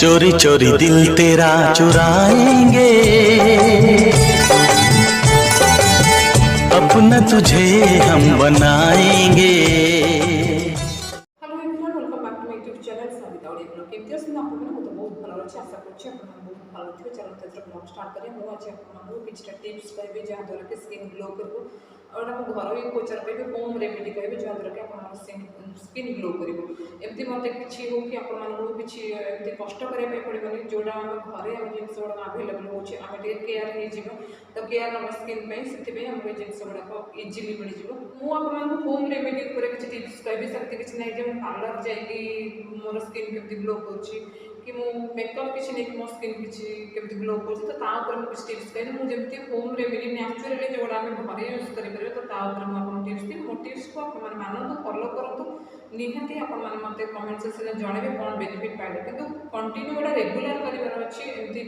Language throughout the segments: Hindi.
चोरी चोरी दिल तेरा चुराएंगे, अपना तुझे हम बनाएंगे। Hello everyone, welcome back to my YouTube channel Savita Odia blog. केमती अछन आपण माने? मते बहुत भलो अछि, आशा करछि आपण बहुत भलो थिबे। चलो तेजर ब्लॉग स्टार्ट करिए। मो आज आपण माने किछटा टिप्स कहबे जहा द्वारा कि स्किन ग्लो करबो और हम घर ही उपचार कहबे, होम रेमेडी कहबे जहा द्वारा कि आपण स्किन ग्लो करबो। एमती मते किछि हो कि आपण माने किछि एमती कष्ट करे पे पड़िबनी, जोडा हम घरे हम जिंस गुडा अवेलेबल होछि, हम टे केयर हे जिवो तो केयर हम स्किन पे सेति हम जिंस गुडा को इजीली मिल जिवो। मो आपण माने होम रेमेडी करे किछि टिप्स कहबे, सकते किछि नै जे पार्लर जाइए मोर स्किन केमती ग्लो कर कि मो मेकअप किसी नहीं मो स्किन किसी केमती ग्लो कर तो कुछ टिप्स कहे मुझे होम रेमेडी न्याचुराली जोड़ा आम घरे यूज करेंगे तो मुझे टिप्स दी मो टिप्स को आप मानतु फॉलो करूँ निहाती आपते कमेंट सेक्शन जनइबे कौन बेनिफिट पाइले कि कंटिन्यू गोटे रेगुलर करार अच्छी एमती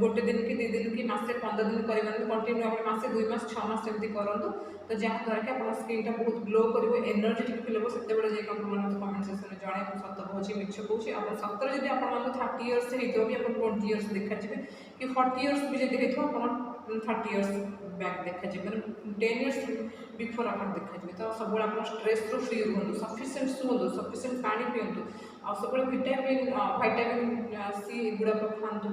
गोटे दिन कि 2 दिन कि मासे 15 दिन कर कंटिन्यू आप मासे 2 मास 6 मास एमती करूँ तो जहाँद्वारा कि आप स्किन टा बहुत ग्लो कर एनर्जेटिक फिल हम से कमेंट सेक्शन जन सत कहे मिछ कहे आप सतर जब आप 30 इयर्स होती भी आप 20 इयर्स देखा कि 40 इयर्स भी जब होता आप 30 इयर्स बैक देखा मैंने 10 इयर्स बिफोर आप देखा तो सब आप स्ट्रेस रू फ्री रुहतु, सफिसीयंट शुणु, सफिसीयंट पानी पीतु आ सब विटामिन सी गुड़ाक खातु।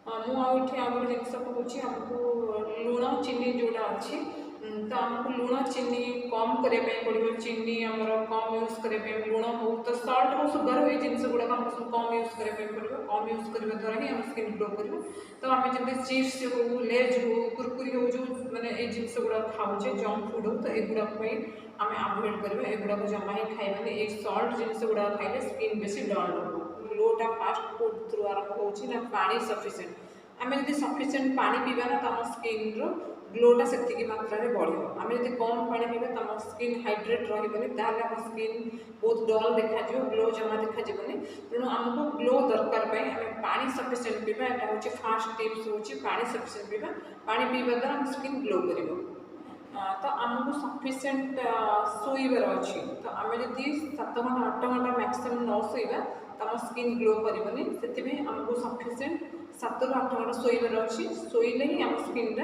मुझे आ गए जिन कहूँ आमको लुण चीनी जोड़ा अच्छी तो आमको लुण चीनी कम करने पड़ो, चीनी आमर कम यूज करने लुण हो तो सल्ट हो सुगर हो जिन गुड़ाक आम सब कम यूज करने पड़ो, कम यूज करने द्वारा ही आम स्किन ग्लो कर। तो आम जब चिप्स हो, लेज हो, कुरकुरी हो, जो मैंने ये जिन गुड़ा खाऊे जंक फुड हो तो युवाक आम आभोड कर एगुड़ाक जमा ही खाइबानी। ये सल्ट जिन गुड़ा खाइले स्किन बेसी डल हो, ग्लोटा फास्ट फुड थ्रू आरंभ हो पानी सफिसीयंट आम जब सफिसीयंट पानी पीवा ना तो आम स्किन ग्लोटा से मात्रा बढ़ो। आम जब कम पानी पीवा तो आम स्किन हाइड्रेट रही ताल आम स्किन बहुत डल देखा, ग्लो जमा देखा तेणु आमको ग्लो दरकार आम पानी सफिसीयंट पीवा। यहाँ हूँ फास्ट टिप्स हूँ पानी सफिसीयंट पीवा, पानी पीवा द्वारा आम स्किन ग्लो कर। तो आमको सफिसीयंट शोवर अच्छी तो आम जब 7 घंटा 8 घंटा मैक्सिमम न शोवा तो आम स्किन ग्लो करनी से आमको सफिसीयंट 7 ରୁ 8 घंटा शोवर अच्छी, शोले ही आम स्किन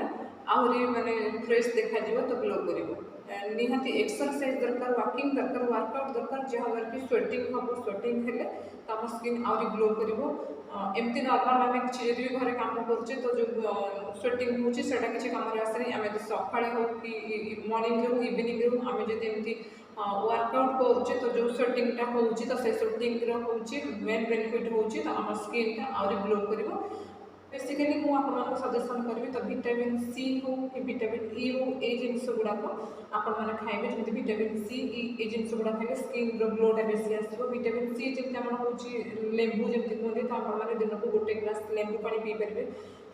आहरी माने फ्रेश देखा तो ग्लो कर। निहाती एक्सरसाइज दरकार, वॉकिंग दरकार, वर्कआउट दरकार जहाँ कि स्वेटिंग हम स्वेटिंग हेले तो आम स्किन आहरी ग्लो कर। एमती नॉर्मल आम किसी भी घरे काम करुचे तो जो स्वेटिंग होची सेटा किसी काम आसनी आम सकाଳେ हो कि मॉर्निंग हो इवनिंग हो आम जब एमती वर्कआउट करुचे तो जो स्वेटिंगटा हो तो से स्वेटिंग मेन बेनिफिट हो तो आम स्किन आहरी ग्लो कर। बेसिकली मुझे सजेसन करी तो विटामिन सी हो कि विटामिन ई हो ये जिनस गुड़ाक आपण खाइबे जमी विटामिन सी ये जिनस गुड़ा खाइले स्किन ग्लोटा बेसी आसो। विटामिन सी जमी आम हूँ लेंबू जमी कहते तो आपने दिन को 1 ग्लास लेंबू पानी पी पारे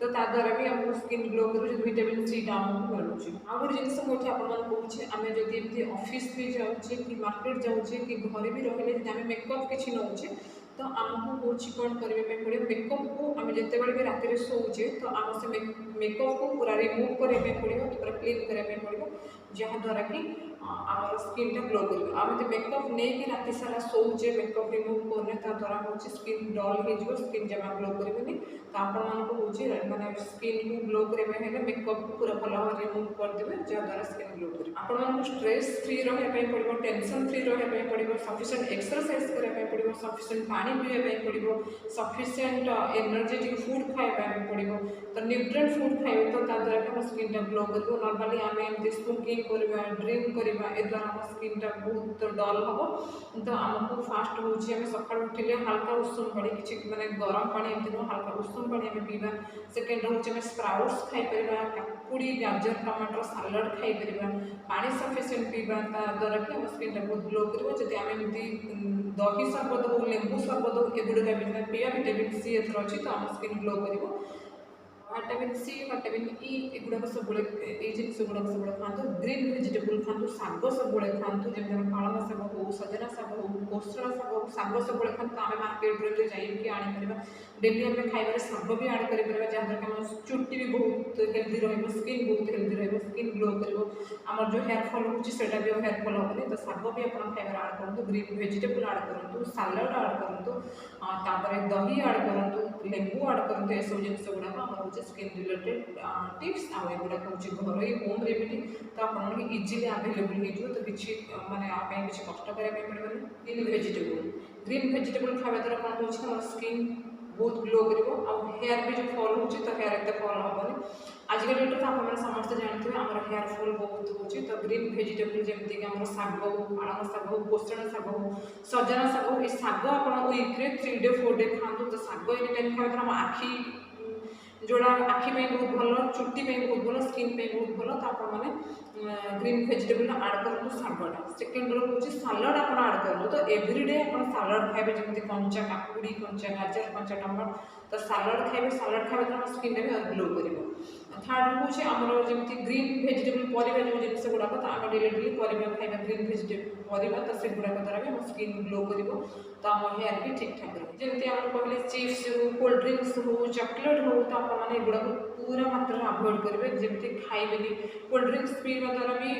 तो द्वारा भी आम स्किन ग्लो कर विटामिन सी टा आमको मिलूँ। आ गए जिन मुझे आपने आम जब एमती ऑफिस भी जाऊे कि मार्केट जाऊे कि घरे भी रही आम मेकअप किसी नौचे तो आमको हूँ कौन करने पड़े मेकअप को आम जिते भी रात शोचे तो आम से मेकअप को पूरा रिमूव करने पड़ो, पूरा क्लीन करने पड़ो जहाँद्वारा कि आम स्किन टा ग्लो कर। आम तो मेकअप नहीं कि रात सारा शोचे मेकअप रिमूव करने द्वारा हूँ स्किन डल हो स्किन जमा ग्लो करनी तो आपण हूँ मैंने स्किन को ग्लो करने मेकअप को पूरा भल भाव रिमूव करदे जहाँद्वारा स्किन ग्लो कर। आपको स्ट्रेस फ्री रही पड़ो, टेंशन फ्री रही पड़ो, सफिसीयंट एक्सरसाइज करने पड़ो, सफिसीयंट पानी पीवा पड़ो, सफिसीयंट एनर्जेटिक फूड खाइबा पड़ो तो न्यूट्रिएंट फूड खाइबे तो द्वारा कि स्किन टा ग्लो कर। नॉर्मली आम एमती स्मोकिंग करवा ड्रिंक करवा ए द्वारा आम स्किन टा बहुत डल हम तो आमको फास्ट हूँ आम सका उठिले हल्का उषुम पानी किसी मैंने गरम पानी एमती नुह हल्का उषुम पानी आम पीवा। सेकेंड हूँ आम स्प्राउट्स खाईपर, काकुड़ी गाजर टमाटर सालाड खाईपर, पानी सफिसीयंट पीवा द्वारा कि आम स्किन टा बहुत ग्लो कर। जब आम एमती दही सरबत हो लेंबू सरबत हो एगुड़ा पीवा विटामिन सी एथर अच्छी तो आम स्किन ग्लो कर। ଭିଟାମିନ୍ ସି ଭିଟାମିନ୍ ଇ ଏଗୁଡ଼ାକ ସବୁବେଳେ ଏଇ ଜିନିଷ ଗୁଡ଼ାକ ସବୁବେଳେ ଖାଆନ୍ତୁ। ଗ୍ରୀନ୍ ଭେଜିଟେବୁଲ୍ ଖାଆନ୍ତୁ, ଶାଗ ସବୁବେଳେ ଖାଆନ୍ତୁ, ଯେମିତି ଆମେ ପାଳଙ୍ଗ ଶାଗ ହଉ, ସଜନା ଶାଗ ହଉ, କୋଶଳା ଶାଗ ହଉ, ଶାଗ ସବୁବେଳେ ଖାଆନ୍ତୁ। ଆମେ ମାର୍କେଟରେ ଯାଇକି ଆଣିପାରିବା, ଡେଲି ଆମେ ଖାଇବାରେ ଶାଗ ବି ଆଡ଼୍ କରିପାରିବା, ଯାହାଦ୍ୱାରା କି ଆମ ଚୁଟି ବି ବହୁତ ହେଲ୍ଦି ରହିବ, ସ୍କିନ୍ ବହୁତ ହେଲ୍ଦି ରହିବ, ସ୍କିନ୍ ଗ୍ଲୋ କରିବ। ଆମର ଯେଉଁ ହେୟାର ଫଲ୍ ହେଉଛି ସେଇଟା ବି ଆଉ ହେୟାର ଫଲ୍ ହେବନି। ତ ଶାଗ ବି ଆପଣ ଖାଇବାରେ ଆଡ଼୍ କରନ୍ତୁ, ଗ୍ରୀନ୍ ଭେଜିଟେବୁଲ୍ ଆଡ଼୍ କରନ୍ତୁ, ସାଲାଡ଼ ଆଡ଼୍ କରନ୍ତୁ, ତାପରେ ଦହି ଆଡ଼୍ କରନ୍ତୁ, ଲେମ୍ବୁ ଆଡ଼୍ କରନ୍ତୁ। ଏସବୁ ଜିନିଷ ଗୁଡ଼ାକ ଆମର ହେଉଛି ସ୍କିନ୍ ରିଲେଟେଡ୍ ଟିପ୍ସ। ଆଉ ଏଗୁଡ଼ାକ ହେଉଛି ଘରୋଇ ହୋମ୍ ରେମିଡ଼ି, ତ ଆପଣଙ୍କୁ ଇଜିଲି ଆଭେଲେବୁଲ୍ ହେଇଯିବ। ତ କିଛି ମାନେ ଆ ପାଇଁ କିଛି କଷ୍ଟ କରିବା ପାଇଁ ପଡ଼ିବନି। ଗ୍ରୀନ୍ ଭେଜିଟେବୁଲ୍ ଖାଇବା ଦ୍ୱାରା କ'ଣ ହେଉଛି ଆମର ସ୍କିନ୍ ବହୁତ ଗ୍ଲୋ କରିବ, ଆଉ ହେୟାର ବି ଯେଉଁ ଫଲ୍ ହେଉଛି ତ ହେୟାର ଏତେ ଫଲ୍ ହେବନି। ଆଜିକା ଡେଟ୍ରେ ତ ଆପଣମାନେ ସମସ୍ତେ ଜାଣିଥିବେ ଆମର ହେୟାର ଫଲ୍ ବହୁତ ହେଉଛି। ତ ଗ୍ରୀନ୍ ଭେଜିଟେବୁଲ୍ ଯେମିତିକି ଆମର ଶାଗ ହଉ, ପାଳଙ୍ଗ ଶାଗ ହଉ, କୋଶଳା ଶାଗ ହଉ, ସଜନା ଶାଗ ହଉ, ଏ ଶାଗ ଆପଣ ୱିକ୍ରେ 3 ଡେ 4 ଡେ ଖାଆନ୍ତୁ। ତ ଶାଗ ଏନି ଟାଇମ୍ ଖାଇବା ଦ୍ୱାରା ଆମ ଆଖି जोड़ा आखि बहुत भल, चुटी बहुत भल, स्किन बहुत भल। तो आपने ग्रीन भेजिटेबल आड करूँ शागटा। सेकेंड रोज सालाड आप आड करूँ। तो एव्रीडे आप सालाड खाइबे, जमी कंचा काकुड़ी, कंचा गाजर, कंचा टमाटो। तो सालाड खाइबे, सालाड खाइबा द्वारा स्किन भी ग्लो कर। थर्ड हूँ आमर जमी ग्रीन भेजिटेबल पर जो जिन गुड़ाक तो आम डेली डेली पर खाइबा, ग्रीन भेजिटेबल पर तो से गुड़ाक द्वारा भी आम स्किन ग्लो कर। तो आम हेयर भी ठीक ठाक रहे। जमी आम कहले चिप्स हो, कोल्ड ड्रिंक्स हो, चॉकलेट हो, तो आपने गुड़ाक पूरा मात्रा अवॉइड करेंगे। जमी खाइबेनि कोल्ड ड्रिंक्स पीवा द्वारा भी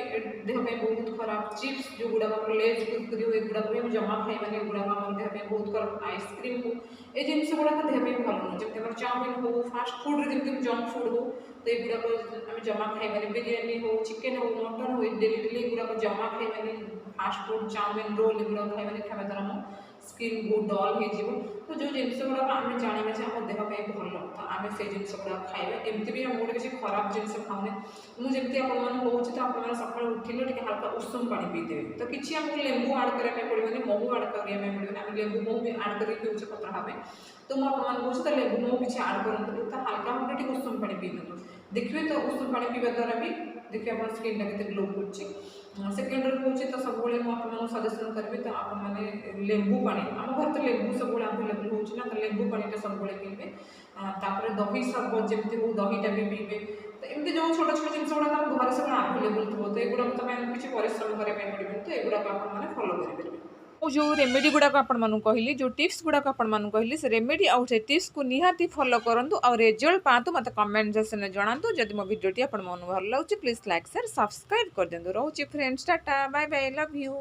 देहपाई बहुत खराब। चिप्स जो गुड़ाक लेज कुरकुरी हो, एगुड़ाक भी जमा खाइबानी, गुड़ाक देहपाई बहुत खराब। आइसक्रीम हो, ये जिन गुड़ाक देहपाई भल नुह। जमी चाउमिन हो, फास्ट फुड जमी जंक फुड हो, तो युड़ाक आम जमा खाइबानी। बिरियानी हो, चिकेन हो, मटन हो, डेली डेली गुड़ाक जमा खाइबानी। फास्ट फुड चाउमिन रोल एगुड़ाक खाइबानी, खाଇବା द्वारा आम स्किन बहुत डल हो। तो जो जिन गुड़ाक आम जानवा जे आम देहपाई भल, तो आम से जिन गुड़ाक खाइबा। एमती भी आम गोटे किसी खराब जिन खाऊने। मुझे आपको तो आप सकाल उठिले टे हल्का उषुम पानी पीदेवे। तो किसी आमको लेंबू आड करने पड़ोनी, महू आड करने पड़ोनी। आम लेंबू महू भी आड कर पीछे पतला भाव। तो मुझे तो लेंबू महू किसी आड करूँ, तो हल्का भाव टे उषुम पानी पी दिखाँ। देखिए तो उषुम पानी पीवा द्वारा भी देखिए आप स्किन के ग्लो कर। सेकेंड हूँ तो सब मुझे सजेसन करी। तो आपने लेंबू पानी, आम घर तो लेंबू सब आभेलेबल होना, तो लेंबू पानी सब पीबे। तापर दही सरबत जमी हो, दहीटा भी पीबे। तो एमती जो छोट छोट जिन गुड़ा आम घर सब आभेलेबल थो, तो युड़ाक तुम किसी परिश्रम करने पड़े। तो युड़ाक आप फॉलो करेंगे। जो रेमेडी गुड़ाक कहली, जो टिप्स गुड़ाक कहली, से रेमेडी आउ से टिप्स को निहाती फॉलो करूँ और रिजल्ट पातु मत कमेंट सेक्शन में जनातु। जदि मो वीडियोटी आपन मन भल लगे प्लीज लाइक शेयर सब्सक्राइब कर दिंतु। रोचे friends, tata bye bye, love you.